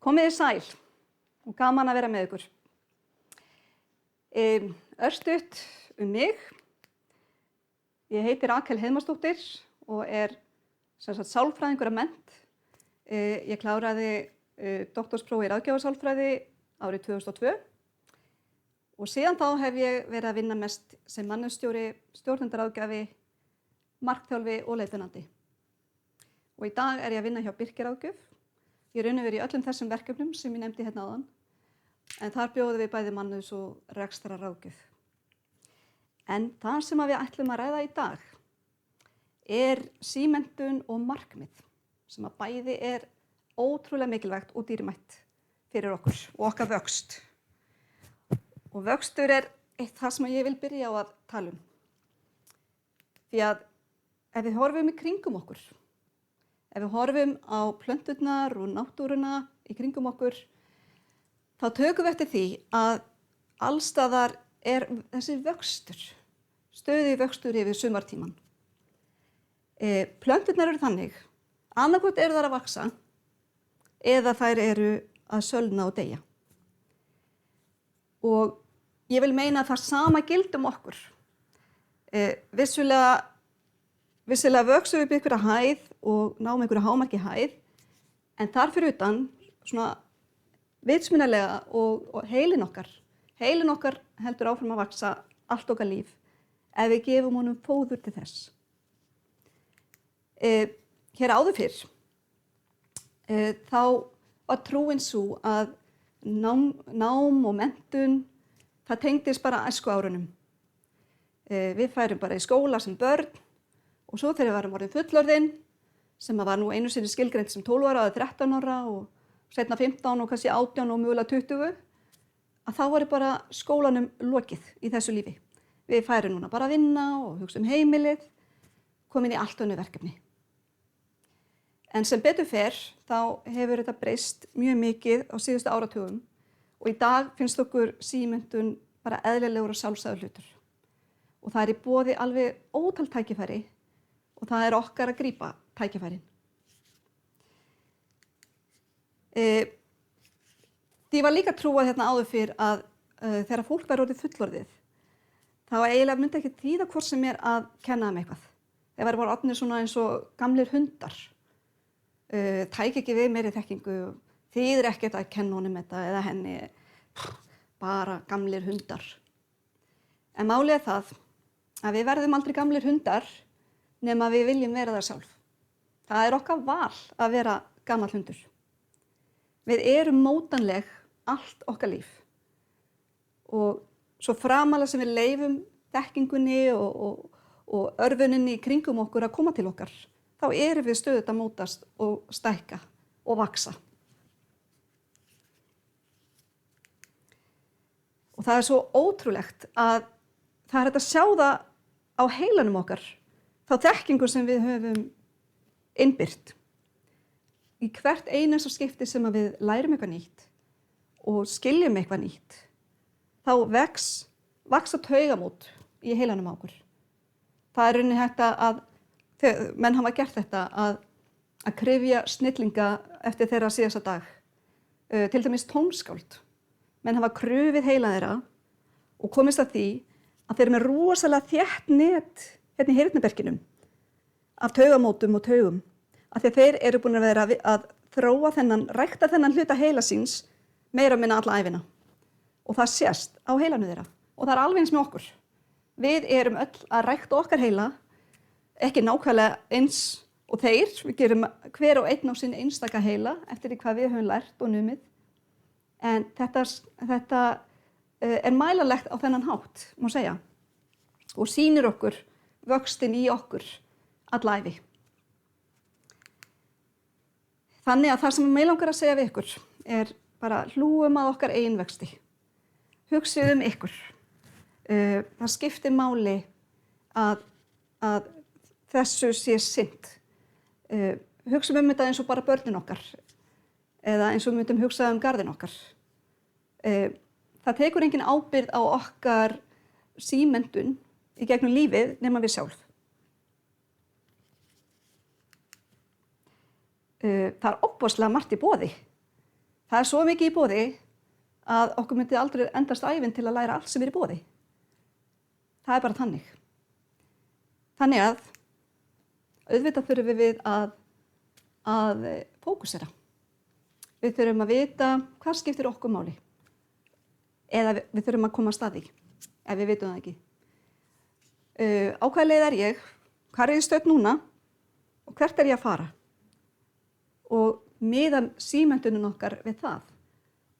Komið þið sæl og gaman að vera með ykkur. Örstutt mig. Ég heiti Rakel Heiðmarsdóttir og sálfræðingur að mennt. Ég kláraði doktorspróf í ráðgjafarsálfræði árið 2002 og síðan þá hef ég verið að vinna mest sem mannauðsstjóri, stjórnendaráðgjafi, markþjálfi og leiðbeinandi. Og í dag er ég að vinna hjá Birkiráðgjöf. Ég er unnið í öllum þessum verkefnum sem ég nefndi hérna áðan, en þar bjóðum við bæði mannauðs- og rekstrarráðgjöf. En það sem við ætlum að ræða í dag er símenntun og markmið, sem að bæði er ótrúlega mikilvægt og dýrmætt fyrir okkur og okkar vöxt. Og vöxtur er eitt það sem ég vil byrja á að tala um. Því að ef við horfum í kringum okkur, ef við horfum á plönturnar og náttúruna í kringum okkur, þá tökum við eftir því að allstaðar er þessi vöxtur, stöðugur vöxtur yfir sumartíman. Plönturnar eru þannig, annaðhvort eru þær að vaxa eða þær eru að sölna og deyja. Og ég vil meina að það sama gildi um okkur. Vissulega vöxum við upp einhverja hæð og náum einhverja hámarki hæð, en þar fyrir utan, svona vitsmunalega og heilinn okkar heldur áfram að vaxa allt okkar líf ef við gefum honum fóður til þess. Hér áður fyrr, þá var trúin sú að nám og menntun, það tengdist bara æskuárunum. Við færum bara í skóla sem börn og svo þegar við varum orðin fullorðin, sem var nú einu sinni skilgreint sem 12 ára eða 13 ára og seinna 15 og kannski 18 og mögulega 20, að þá var bara skólanum lokið í þessu lífi. Við færum núna bara að vinna og hugsa um heimilið, komin í allt önnur verkefni. En sem betur fer, þá hefur þetta breyst mjög mikið á síðustu áratugum og í dag finnst okkur símenntun bara eðlilegur og sjálfsagður hlutur. Og það er í boði alveg ótal tækifæri og það er okkar að grípa tækifærin. Því var líka trúað hérna áður fyrr að þegar fólk var orðið fullorðið, þá eiginlega myndi ekki þýða hvort sem er að kenna þeim eitthvað. Þeir væru bara orðnir svona eins og gamlir hundar. Tæki ekki við meiri þekkingu, þýðir ekkert að kenna honum þetta eða henni, bara gamlir hundar. En málið er það að við verðum aldrei gamlir hundar nema við viljum vera það sjálf. Það er okkar val að vera gamall hundur. Við erum mótanleg allt okkar líf og svo framalega sem við leyfum þekkingunni og örfuninni í kringum okkur að koma til okkar, þá erum við stöðugt að mótast og stækka og vaxa. Og það er svo ótrúlegt að það er hægt að sjá það á heilanum okkar, þá þekkingu sem við höfum innbyrt. Í hvert einasta skipti sem við lærum eitthvað nýtt og skiljum eitthvað nýtt, þá vaxa taugamót í heilanum á okkur. Það er rauninni hægt að menn hafa gert þetta að kryfja snillinga eftir þeirra síðasta dag. Til dæmis tónskáld. Menn hafa krufið heila þeirra og komist að því að þeir eru með rosalega þétt net hérna í heyrnarberkinum af taugamótum og taugum. Af því að þeir eru búin að vera að rækta þennan hluta heila síns meira og minna alla ævina. Og það sést á heilanu þeirra. Og það er alveg eins með okkur. Við erum öll að rækta okkar heila, ekki nákvæmlega eins og þeir. Við gerum hver og einn á sinn einstaka heila eftir því hvað við höfum lært og numið. En þetta er mælanlegt á þennan hátt, má segja. Og sýnir okkur vöxtinn í okkur alla ævi. Þannig að það sem mig langar að segja við ykkur er bara hlúum að okkar eigin vexti. Hugsið um ykkur. Það skiptir máli að þessu sé sinnt. Hugsum um þetta eins og bara börnin okkar eða eins og við myndum hugsa um garðinn okkar. Það tekur engin ábyrgð á okkar símenntun í gegnum lífið nema við sjálf. Það er ofboðslega margt í boði. Það svo mikið í boði að okkur myndi aldrei endast ævin til að læra allt sem í boði. Það bara þannig. Þannig að auðvitað þurfum við að fókusera. Við þurfum að vita hvað skiptir okkur máli. Eða við þurfum að koma að staði, ef við vitum það ekki. Á hvaða leið ég? Hvar ég stödd núna? Og hvert ég að fara? Og miða símenntunum okkar við það.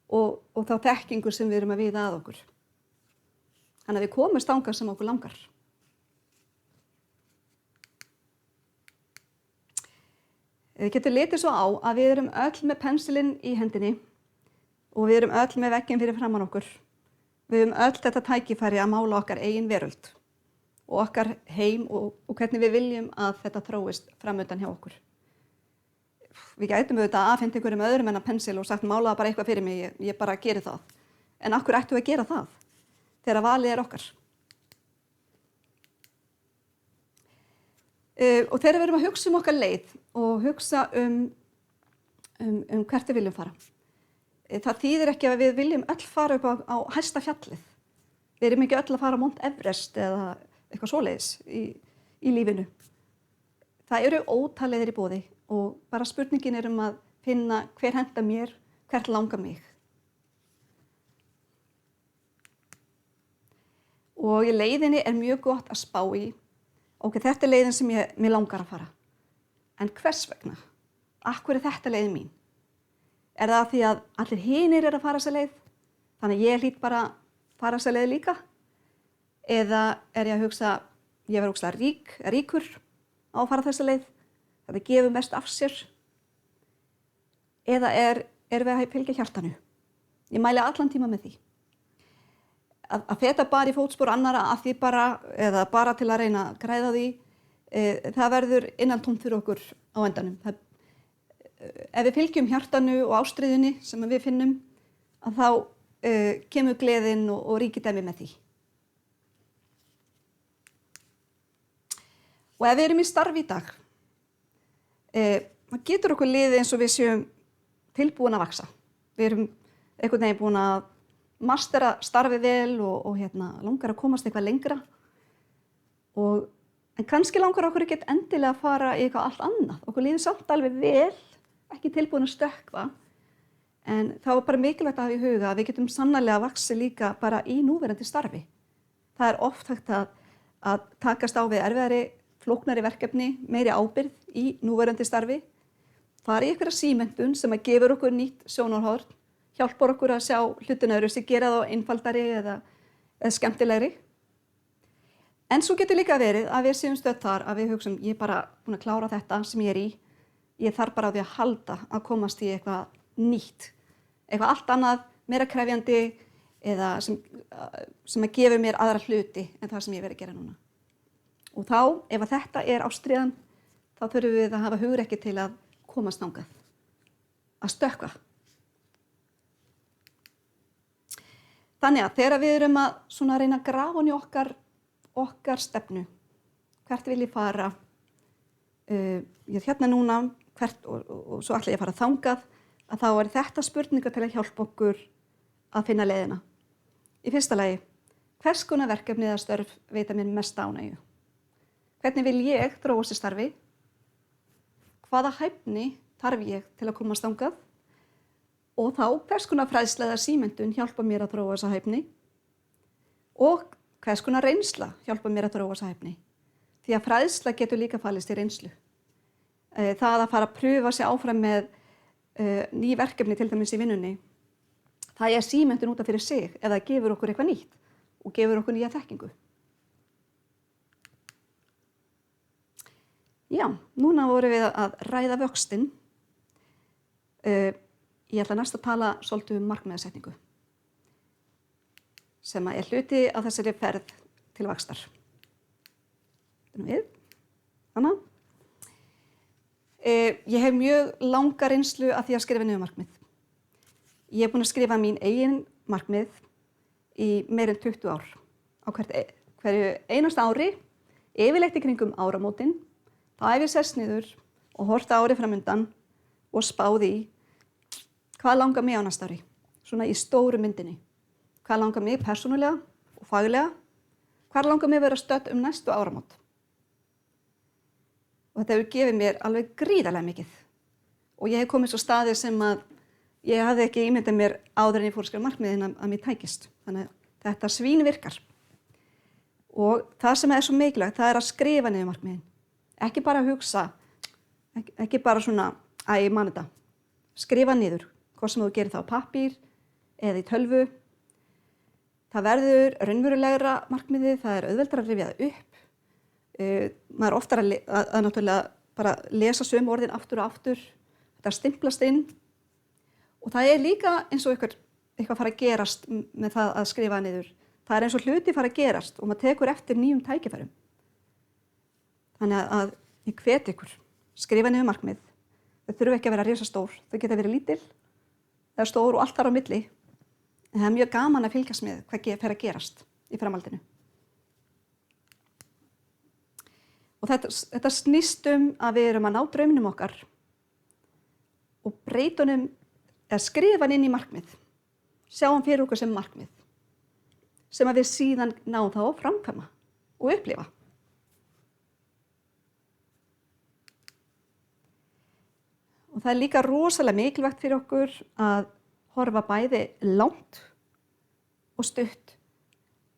Og þá þekkingu sem við erum að viða að okkur. Þannig að við komumst þangað sem okkur langar. Við getum litið svo á að við erum öll með pensilinn í hendinni og við erum öll með vegginn fyrir framan okkur. Við höfum öll þetta tækifæri að mála okkar eigin veröld og okkar heim og hvernig við viljum að þetta þróist framöndan hjá okkur. Við gætum auðvitað að afhenda einhverjum öðrum en að pensil og sagt málaða bara eitthvað fyrir mig, ég bara geri það. En af hverju ættum við að gera það þegar valið okkar? Og þegar við erum að hugsa okkar leið og hugsa hvert við viljum fara. Það þýðir ekki að við viljum öll fara upp á hæsta fjallið. Við erum ekki öll að fara á Mount Everest eða eitthvað svoleiðis í lífinu. Það eru ótaleiðir í boði og bara spurningin að finna hver henta mér, hvert langar mig. Og í leiðinni mjög gott að spá í, ok, þetta leiðin sem mér langar að fara. En hvers vegna? Af hverju þetta leiðin mín? Það því að allir hinir að fara þessa leið, þannig að ég hlýt bara að fara þessa leið líka? Eða ég að hugsa, ég verð ógeðslega ríkur á að fara þessa leið, það gefur mest af sér? Eða við að fylgja hjartanu? Ég mæli allan tíma með því. Að feta bara í fótspor annara að því bara, eða bara til að reyna að græða því, það verður innantómt fyrir okkur á endanum. Ef við fylgjum hjartanu og ástríðunni sem við finnum, að þá kemur gleðin og ríkidæmi með því. Og ef við erum í starfi í dag, það getur okkur liðið eins og við séum tilbúin að vaxa. Við erum einhvern veginn búin að mastera starfið vel og langar að komast eitthvað lengra. En kannski langar okkur ekki endilega að fara í eitthvað allt annað. Okkur líður samt alveg vel, ekki tilbúin að stökkva. En þá bara mikilvægt að hafa í huga að við getum sannarlega vaxið líka bara í núverandi starfi. Það oft hægt að takast á við erfiðari, flóknari verkefni, meiri ábyrgð í núverandi starfi. Fara í einhverja símenntun sem gefur okkur nýtt sjónarhorn, hjálpar okkur að sjá hlutina öðruvísi, gera þá einfaldari eða skemmtilegri. En svo getur líka verið að við séum stödd þar að við hugsum, ég bara búin að klára þetta sem ég í, ég þarf bara á því að halda að komast í eitthvað nýtt, eitthvað allt annað, meira krefjandi eða sem að gefa mér aðra hluti en það sem ég verið að gera núna. Og þá, ef að þetta ástríðan, þá þurfum við að hafa hugrekki til að komast þangað, að stökkva. Þannig að þegar við erum að reyna að grafa í okkar stefnu, hvert vil ég fara, ég hérna núna, hvert, og svo ætla ég að fara þangað, að þá þetta spurningar til að hjálpa okkur að finna leiðina. Í fyrsta lagi, hvers konar verkefni eða störf veita mér mest ánægju? Hvernig vil ég þróast í starfi? Hvaða hæfni þarf ég til að komast þangað? Og þá hvers konar fræðsla eða símenntun hjálpa mér að þróa þessa hæfni? Og hvers konar reynsla hjálpa mér að þróa þessa hæfni? Því að fræðsla getur líka falist í reynslu. Það að fara að pröfa sig áfram með ný verkefni til dæmis í vinnunni, það símenntun út af fyrir sig ef það gefur okkur eitthvað nýtt og gefur okkur nýja þekkingu. Já, núna vorum við að ræða vöxtinn. Ég ætla næst að tala svolítið markmiðasetningu sem hluti af þessari ferð til vaxtar. Þannig. Ég hef mjög langa reynslu af því að skrifa niður markmið. Ég búin að skrifa mín eigin markmið í meira en 20 ár. Á hverju einasta ári, yfirleitt í kringum áramótin, þá hef ég sest niður og horft árið framundan og spáð í hvað langar mig á næsta ári, svona í stóru myndinni. Hvað langar mig persónulega og faglega, hvað langar mig að vera stödd næstu áramót. Og þetta hefur gefið mér alveg gríðarlega mikið. Og ég hef komið svo staði sem að ég hafði ekki ímyndað mér áður en ég fór að skrifa markmiðin að mér tækist. Þannig að þetta svín virkar. Og það sem svo mikilvægt, það að skrifa niður markmiðin. Ekki bara hugsa, ekki bara svona, ég man þetta. Skrifa niður, hvað sem þú gerir það á pappír eða í tölvu. Það verður raunverulegra markmiðið, það auðveldara að rifja það upp. Maður oftar að náttúrulega bara lesa sömu orðin aftur og aftur. Þetta stimplast inn. Og það líka eins og eitthvað fara að gerast með það að skrifa niður. Það eins og hluti fara að gerast og maður tekur eftir nýjum tækifærum. Þannig að ég hvet ykkur, skrifa niður markmið. Þau þurfa ekki að vera risastór, þau geta verið lítil, það stór og allt þar á milli. En það mjög gaman að fylgjast með hvað fer að gerast í framhaldinu. Og þetta snýst að við erum að ná draumnum okkar og breytunum eða skrifa inn í markmið. Sjáum fyrir okkur sem markmið. Sem að við síðan náum þá að framkvæma og upplifa. Og það líka rosalega mikilvægt fyrir okkur að horfa bæði langt og stutt.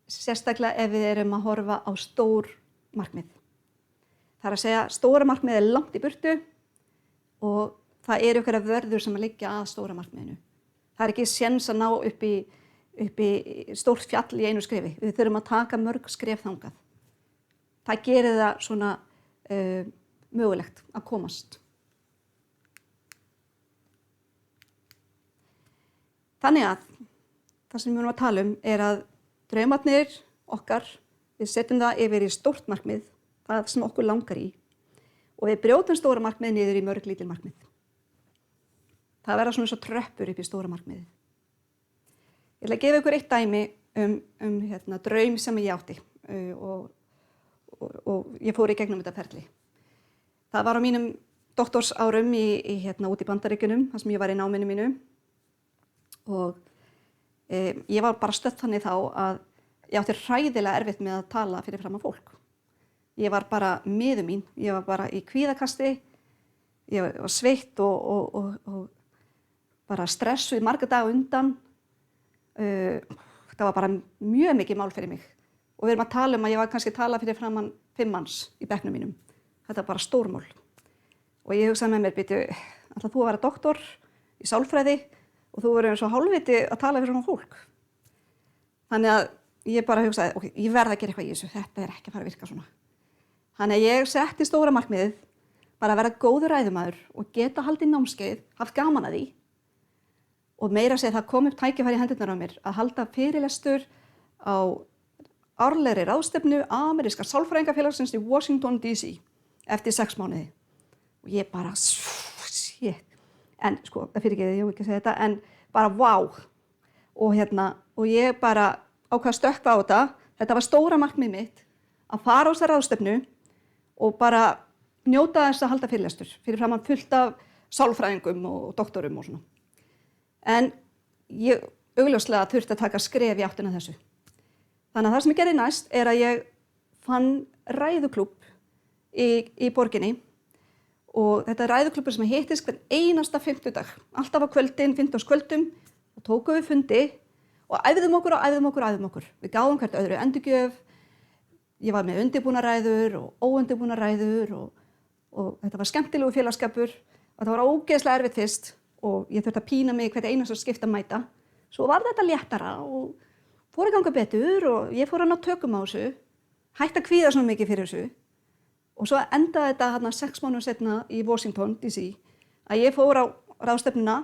Sérstaklega ef við erum að horfa á stór markmið. Það að segja, stóra markmið langt í burtu og það einhverja vörður sem að liggja að stóra markmiðinu. Það ekki séns að ná upp í stórt fjall í einu skrefi. Við þurfum að taka mörg skref þangað. Það gerir það svona mögulegt að komast. Þannig að það sem við erum að tala að draumarnir okkar, við setjum það yfir í stórt markmið, það sem okkur langar í og við brjótum stóra markmið niður í mörg lítil markmið. Það verða svona eins og tröppur upp í stóra markmiðið. Ég ætla að gefa ykkur eitt dæmi draum sem ég átti og ég fór í gegnum þetta ferli. Það var á mínum doktorsárum út í Bandaríkjunum, þar sem ég var í náminu mínu og ég var bara stödd þannig þá að ég átti hræðilega erfitt með að tala fyrir framan fólk. Ég var bara miður mín, ég var bara í kvíðakasti, ég var sveitt og bara stressuð marga daga undan. Það var bara mjög mikið mál fyrir mig. Og við erum að tala að ég var kannski að tala fyrir framan 5 manns í bekknum mínum. Þetta var bara stórmál. Og ég hugsaði með mér, ætlar þú að vera doktor í sálfræði og þú verður eins og hálfviti að tala fyrir svona fólk. Þannig að ég bara hugsaði, ég verð að gera eitthvað í þessu, þetta ekki að fara að virka svona. Þannig að ég setti stóra markmiðið, bara að vera góður ræðumaður og geta haldið námskeið, haft gaman að því. Og meira að segja það kom upp tækifæri í hendurnar á mér að halda fyrirlestur á árlegri ráðstefnu ameríska sálfræðingafélagsins í Washington DC eftir 6 mánuði. Og ég bara, shit. En sko, það fyrir ekki, ég vil ekki segja þetta, en bara vá. Og ég bara ákvað að stökkva á þetta. Þetta var stóra markmið mitt að fara á þessa ráðstefnu og bara njóta þess að halda fyrirlestur fyrir framan fullt af sálfræðingum og doktorum og svona. En ég augljóslega þurfti að taka skref í áttina þessu. Þannig að það sem ég gerði næst að ég fann ræðuklúbb í borginni og þetta er ræðuklúbbur sem hittist hvern einasta fimmtudag. Alltaf á kvöldin, fimmtudagskvöldum og tókum við fundi og æfðum okkur. Við gáum hvert öðru endurgjöf. Ég var með undirbúnar ræður og óundirbúnar ræður og þetta var skemmtilegu félagsskapur og það var ógeðslega erfitt fyrst og ég þurfti að pína mig hvert einasta skipti að mæta. Svo var þetta léttara og fór að ganga betur og ég fór að ná tökum á þessu, hætti að kvíða svona mikið fyrir þessu og svo endaði þetta 6 mánuðum seinna í Washington DC að ég fór á ráðstefnuna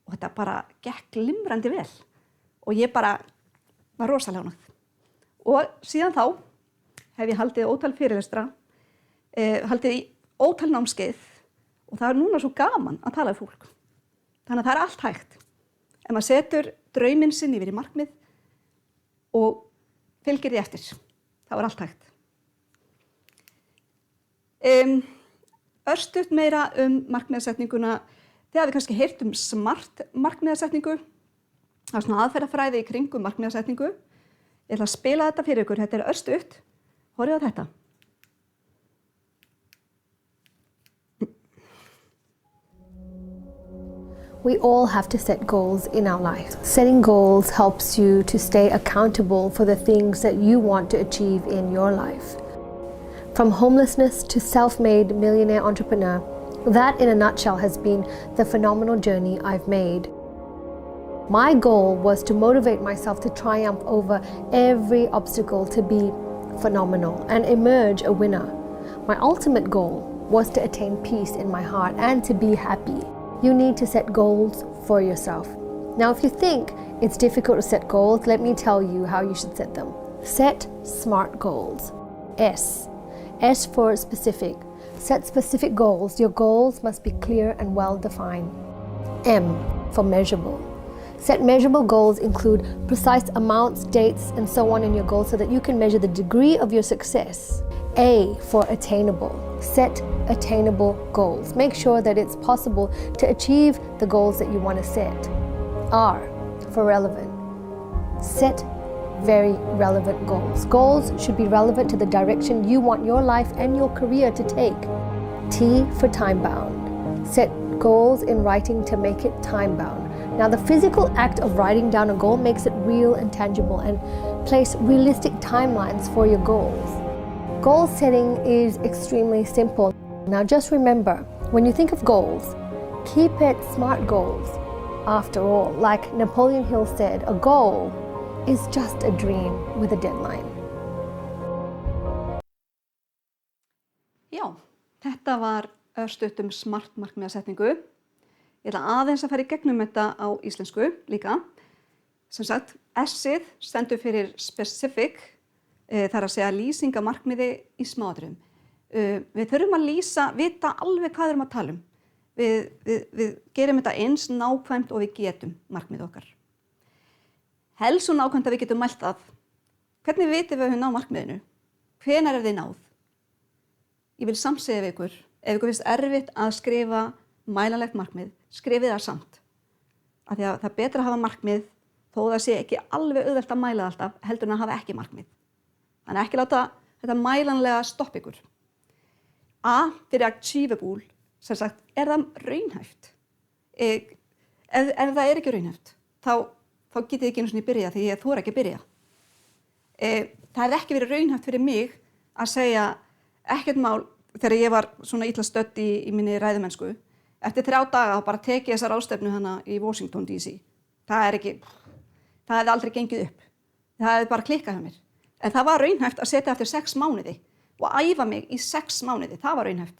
og þetta bara gekk glimrandi vel og ég bara var rosalega ánægð. Og síðan þá hef ég haldið ótal fyrirlestra, haldið í ótal námskeið og það núna svo gaman að tala við fólk. Þannig að það allt hægt. Ef maður setur drauminn sinn yfir í markmið og fylgir því eftir, þá allt hægt. Örstutt meira markmiðasetninguna. Þið hafið kannski heyrt smart markmiðasetningu. Það svona aðferðafræði í kringum markmiðasetningu. Ég ætla að spila þetta fyrir ykkur. Þetta örstutt. Horfið á þetta. We all have to set goals in our life. Setting goals helps you to stay accountable for the things that you want to achieve in your life. From homelessness to self-made millionaire entrepreneur, that in a nutshell has been the phenomenal journey I've made. My goal was to motivate myself to triumph over every obstacle to be phenomenal and emerge a winner. My ultimate goal was to attain peace in my heart and to be happy. You need to set goals for yourself. Now, if you think it's difficult to set goals, let me tell you how you should set them. Set SMART goals. S. S for specific. Set specific goals. Your goals must be clear and well defined. M for measurable. Set measurable goals include precise amounts, dates, and so on in your goals so that you can measure the degree of your success. A for attainable. Set attainable goals. Make sure that it's possible to achieve the goals that you want to set. R for relevant. Set very relevant goals. Goals should be relevant to the direction you want your life and your career to take. T for time bound. Set goals in writing to make it time bound. Now, the physical act of writing down a goal makes it real and tangible and place realistic timelines for your goals. Goal setting is extremely simple. Now, just remember, when you think of goals, keep it SMART goals. After all, like Napoleon Hill said, a goal is just a dream with a deadline. Já, þetta var örstutt SMART markmiðasetningu. Ég ætla aðeins að fara í gegnum þetta á íslensku líka. Sem sagt, S-ið stendur fyrir specific, þar að segja lýsing af markmiði í smáatriðum. Við þurfum að vita alveg hvað við erum að tala um. Við gerum þetta eins nákvæmt og við getum markmið okkar. Helst svo nákvæmt að við getum mælt það. Hvernig vitum við að við náum markmiðinu? Hvenær þið náð? Ég vil samt segja við ykkur, ef ykkur finnst erfitt að skrifa mælanlegt markmið, skrifið það samt. Af því að það er betra að hafa markmið þó það sé ekki alveg auðvelt að mæla alltaf, heldur en að hafa ekki markmið. Þannig ekki láta þetta mælanlega stoppa ykkur. A fyrir achievable, sem sagt, er það raunhæft? Ef það er ekki raunhæft, þá getið ekki einu sinni byrja því ég þori ekki að byrja. Það hefði ekki verið raunhæft fyrir mig að segja ekkert mál þegar ég var svona illa stödd í minni ræðumennsku. Eftir 3 daga þá bara tekið þessa ráðstefnu hana í Washington DC. Það hefði aldrei gengið upp. Það hefði bara klikkað hjá mér. En það var raunhæft að setja eftir 6 mánuði og æfa mig í 6 mánuði. Það var raunhæft.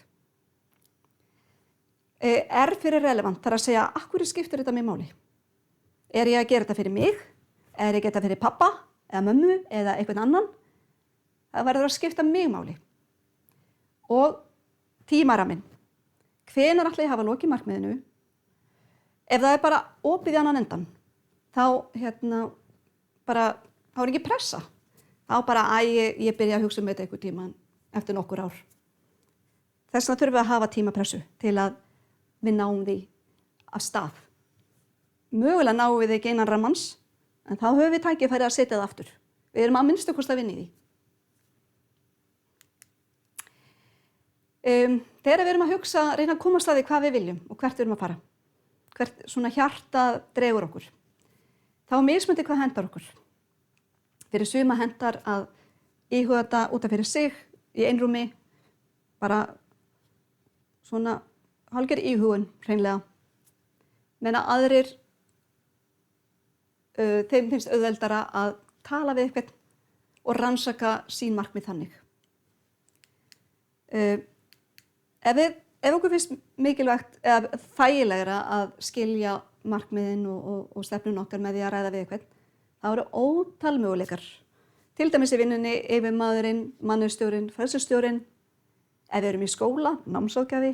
R fyrir relevant, þar að segja, af hverju skiptir þetta mig máli? Er ég að gera þetta fyrir mig? Er ég að gera þetta fyrir pappa eða mömmu eða einhvern annan? Það verður að skipta mig máli. Og tímaramminn. Hvenær ætla ég að hafa lokið markmiðinu? Ef það er bara opið í annan endan, þá er ekki pressa. Þá bara ég byrja að hugsa um þetta einhver tíma eftir nokkur ár. Þess vegna þurfum við að hafa tímapressu til að við náum því af stað. Mögulega náum við ekki innan rammans, en þá höfum við tækifæri að setja það aftur. Við erum að minnstu kosti að vinna í því. Þegar við erum að hugsa, reyna að komast að því hvað við viljum og hvert við erum að fara, hvert svona hjarta dregur okkur, þá er mismunandi hvað hendar okkur. Fyrir suma hendar að íhuga þetta út af fyrir sig, í einrúmi, bara svona hálfgerð íhugun hreinlega, meðan aðrir, þeim finnst auðveldara að tala við eitthvað og rannsaka sín markmið þannig. Ef okkur finnst mikilvægt eða þægilegra að skilja markmiðin og stefnun okkar með því að ræða við eitthvað, þá eru ótal möguleikar. Til dæmis í vinnunni yfirmaðurinn, mannauðsstjórinn, fræðslustjórinn, ef við erum í skóla, námsráðgjafi,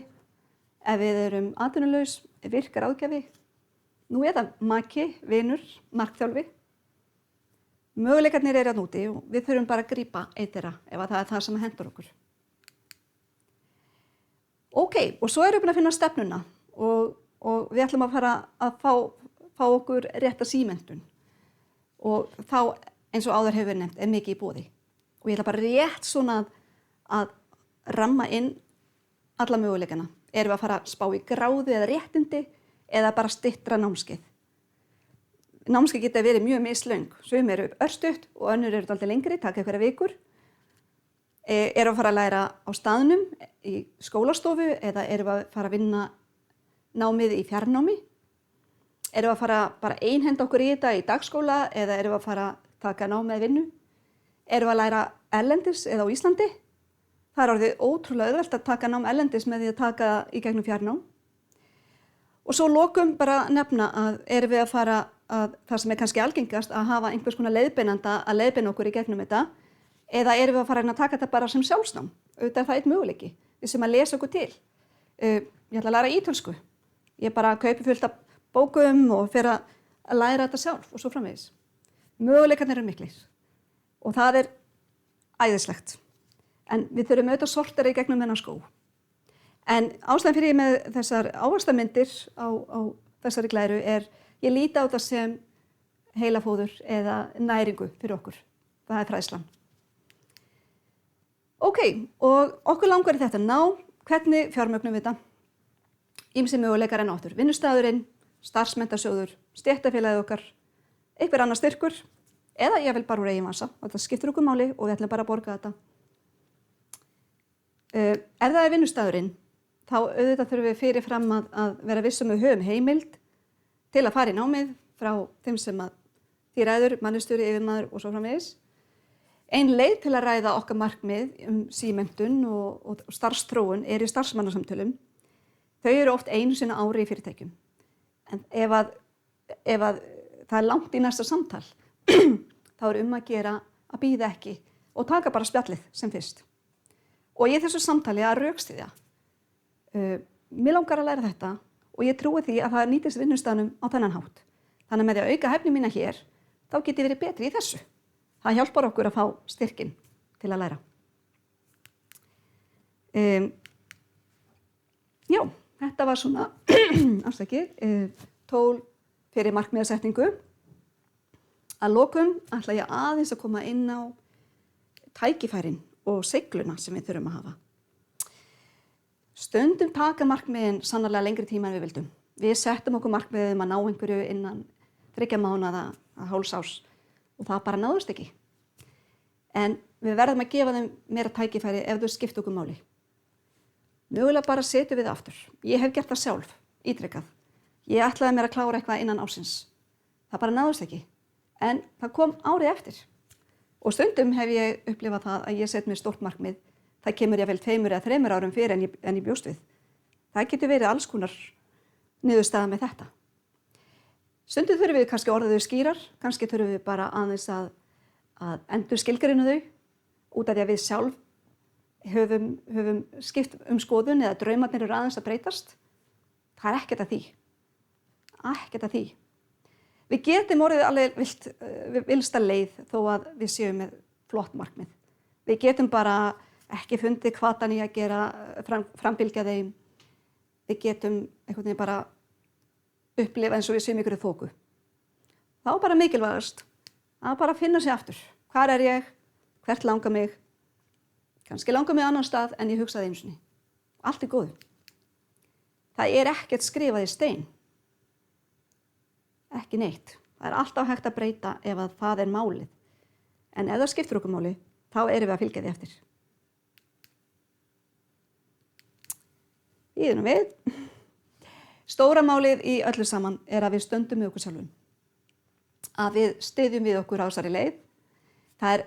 ef við erum atvinnulaus, virkar ráðgjafi, nú eða maki, vinur, markþjálfi. Möguleikarnir eru að núti og við þurfum bara að grípa eitt þeirra ef það er það sem hendur okkur. Ok, og svo erum við búin að finna stefnuna og og við ætlum að fara að fá okkur rétta símenntun og þá eins og áður hefur nefnt mikið í boði og ég ætla bara rétt svona að ramma inn alla möguleikana. Erum við að fara að spá í gráðu eða réttindi eða bara styttra námskeið. Námskeið geta verið mjög mislöng, sum eru örstutt og önnur eru dálítið lengri, taka einhverja vikur. Erum við að fara að læra á staðnum í skólastofu eða erum við að fara að vinna námið í fjarnámi? Erum við að fara bara einhenda okkur í þetta í dagskóla eða erum við að fara að taka nám með vinnu? Erum við að læra erlendis eða á Íslandi? Það er orðið ótrúlega auðvelt að taka nám erlendis með því að taka í gegnum fjarnám. Og svo lokum bara nefna að erum við að fara að það sem er kannski algengast að hafa einhvers konar leiðbeinanda að leiðbeina okkur í gegnum þetta eða erum við að fara að taka þetta bara sem sjálfsnám. Auðvitað er það einn möguleiki. Við sem að lesa okkur til. Ég ætla að læra ítölsku. Ég bara kaupi fullt af bókum og fer að læra þetta sjálf og svo framvegis. Möguleikarnir eru miklir og það er æðislegt. En við þurfum auðvitað sortera í gegnum þennan skó. En ástæðan fyrir ég með þessar ávaxtamyndir á þessari glæru er ég líti á það sem heilafóður eða næringu fyrir okkur. Það er fræðslan. Ok, og okkur langar í þetta ná. Hvernig fjármögnum við þetta? Ýmsir möguleikar en áttur. Vinnustæðurinn, starfsmenntasjóður, stéttarfélagið okkar, einhver annar styrkur eða ég vil bara úr eigin vasa. Þetta skiptir okkur máli og við ætlum bara að borga þetta. Ef það er vinnustæðurinn, þá auðvitað þurfum við fyrirfram að vera vissum við höfum heimild til að fara í námið frá þeim sem að því ræður, mannustjóri, yfirmaður og svo framvegis. Ein leið til að ræða okkar markmið símenntun og starfsþróun er í starfsmannasamtölum. Þau eru oft einu sinni ári í fyrirtækjum. En ef að það er langt í næsta samtal, þá er að gera að bíða ekki og taka bara spjallið sem fyrst. Og ég þessu samtali að rökstyðja. Mér langar að læra þetta og ég trúi því að það nýtist vinnustæðunum á þennan hátt. Þannig með því að auka hæfni mína hér, þá get ég verið betri í þessu. Það hjálpar okkur að fá styrkinn til að læra. Já, þetta var svona tól fyrir markmiðasetningu. Að lokum ætla ég aðeins að koma inn á tækifærin og seigluna sem við þurfum að hafa. Stundum taka markmiðin sannarlega lengri tíma en við vildum. Við settum okkur markmiðum að ná einhverju innan 3 mánaða að hálfs árs og það bara náðust ekki. En við verðum að gefa þeim meira tækifæri ef þau skipta okkur máli. Mögulega bara setjum við það aftur. Ég hef gert það sjálf, ítrekað. Ég ætlaði mér að klára eitthvað innan ársins. Það bara náðust ekki. En það kom árið eftir. Og stundum hef ég upplifað það að ég set mér stórt markmið. Það kemur ég vel 2 eða 3 árum fyrir en ég bjóst við. Það getur verið alls konar niðurstaða með þetta. Stundum þurfum við kannski orðið þau skýrar, kannski þurfum við bara aðeins að endur skilgreina þau út af því að við sjálf höfum skipt skoðun eða draumarnir eru aðeins að breytast. Það er ekkert að því. Ekkert að því. Við getum orðið alveg vilsta leið þó að við séum með flott markmið. Við getum bara ekki fundið hvatan í að gera framfylgja þeim. Við getum einhvern veginn bara upplifa eins og við séum ykkur í þoku. Þá er bara mikilvægast að bara finna sig aftur. Hvar er ég? Hvert langar mig? Kannski langar mig annan stað en ég hugsaði einu sinni. Allt er góðu. Það er ekkert skrifað í stein. Ekki neitt. Það er alltaf hægt að breyta ef að það er málið. En ef það skiptir okkur máli, þá erum við að fylgja því eftir. Íðunum við. Stóra málið í öllu saman er að við stöndum með okkur sjálfum. Að við styðjum við okkur á þessari leið. Það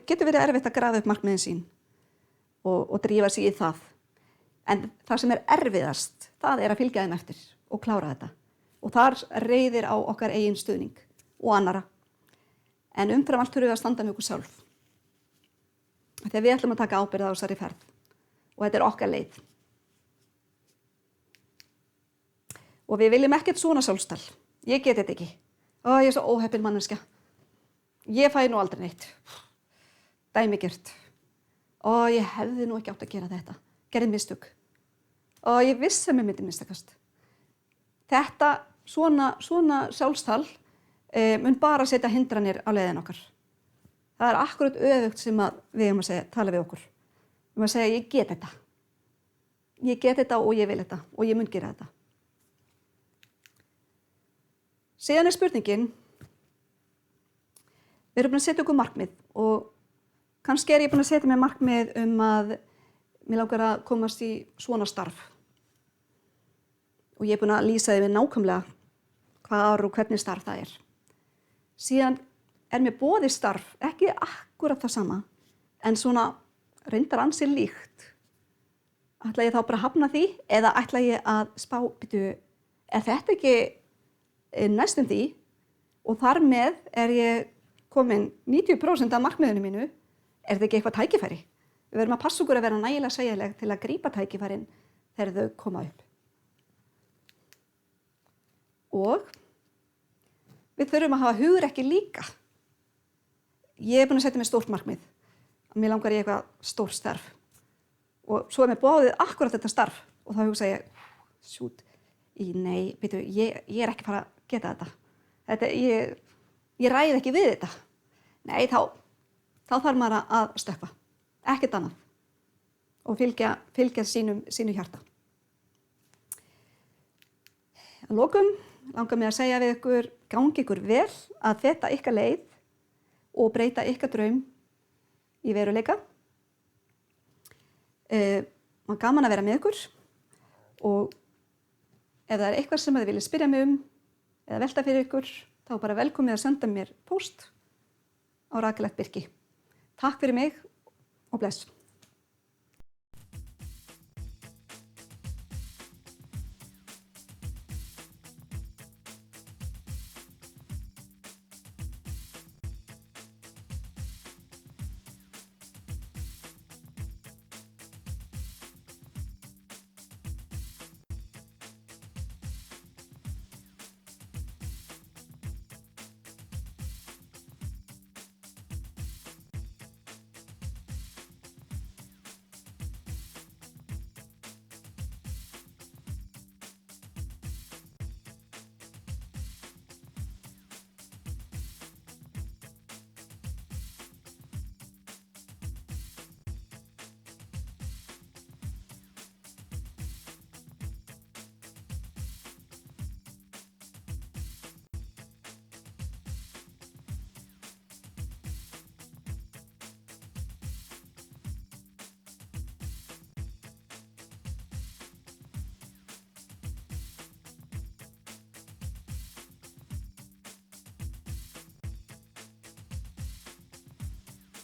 getur verið erfitt að grafa upp markmiðin sín og drífa sig í það. En það sem er erfiðast, það er að fylgja þeim eftir og klára þetta. Og þar reiðir á okkar eigin stuðning og annara. En umfram allt þurfum við að standa með okkur sjálf. Þegar við ætlum að taka ábyrgð á þessari ferð. Og þetta er okkar leið. Og við viljum ekkert svona sjálfstall. Ég get þetta ekki. Ég er svo óheppin manneskja. Ég fæ nú aldrei neitt. Dæmigert. Ég hefði nú ekki átt að gera þetta. Gerði mistök. og ég vissi að mér myndi mistakast. Þetta svona sjálfstal mun bara setja hindranir á leiðin okkar. Það er akkurat öfugt sem að við erum að segja, tala við okkur. Við erum að segja, ég get þetta. Ég get þetta og ég vil þetta og ég mun gera þetta. Síðan er spurningin, við erum búin að setja okkur markmið og kannski er ég búin að setja mér markmið að mér langar að komast í svona starf. Og ég er búin að lýsa því við nákvæmlega hvað ár og hvernig starf það er. Síðan er mér boðið starf, ekki akkurat það sama, en svona reyndar ansi líkt. Ætla ég þá bara að hafna því eða ætla ég að spá, er þetta ekki næstum því og þar með er ég komin 90% af markmiðinu mínu, er þetta ekki eitthvað tækifæri? Við verðum að passa okkur að vera nægilega sveigjanleg til að grípa tækifærin þegar þau koma upp. Og við þurfum að hafa hugrekki líka. Ég er búin að setja mér stórt markmið. Mér langar í eitthvað stórt starf. Og svo er mér boðið akkurat þetta starf og þá hugsa ég, ég er ekki fara að geta þetta. Ég ræði ekki við þetta. Nei, þá þarf maður að stökkva. Ekkert annað. Og fylgja sínu hjarta. Að lokum langar mig að segja við ykkur, gangi ykkur vel að feta ykkar leið og breyta ykkar draum í veruleika. Man gaman að vera með ykkur og ef það er eitthvað sem þið viljið spyrja mig eða velta fyrir ykkur, þá bara velkomið að senda mér post á Rakel @Birki. Takk fyrir mig og bless.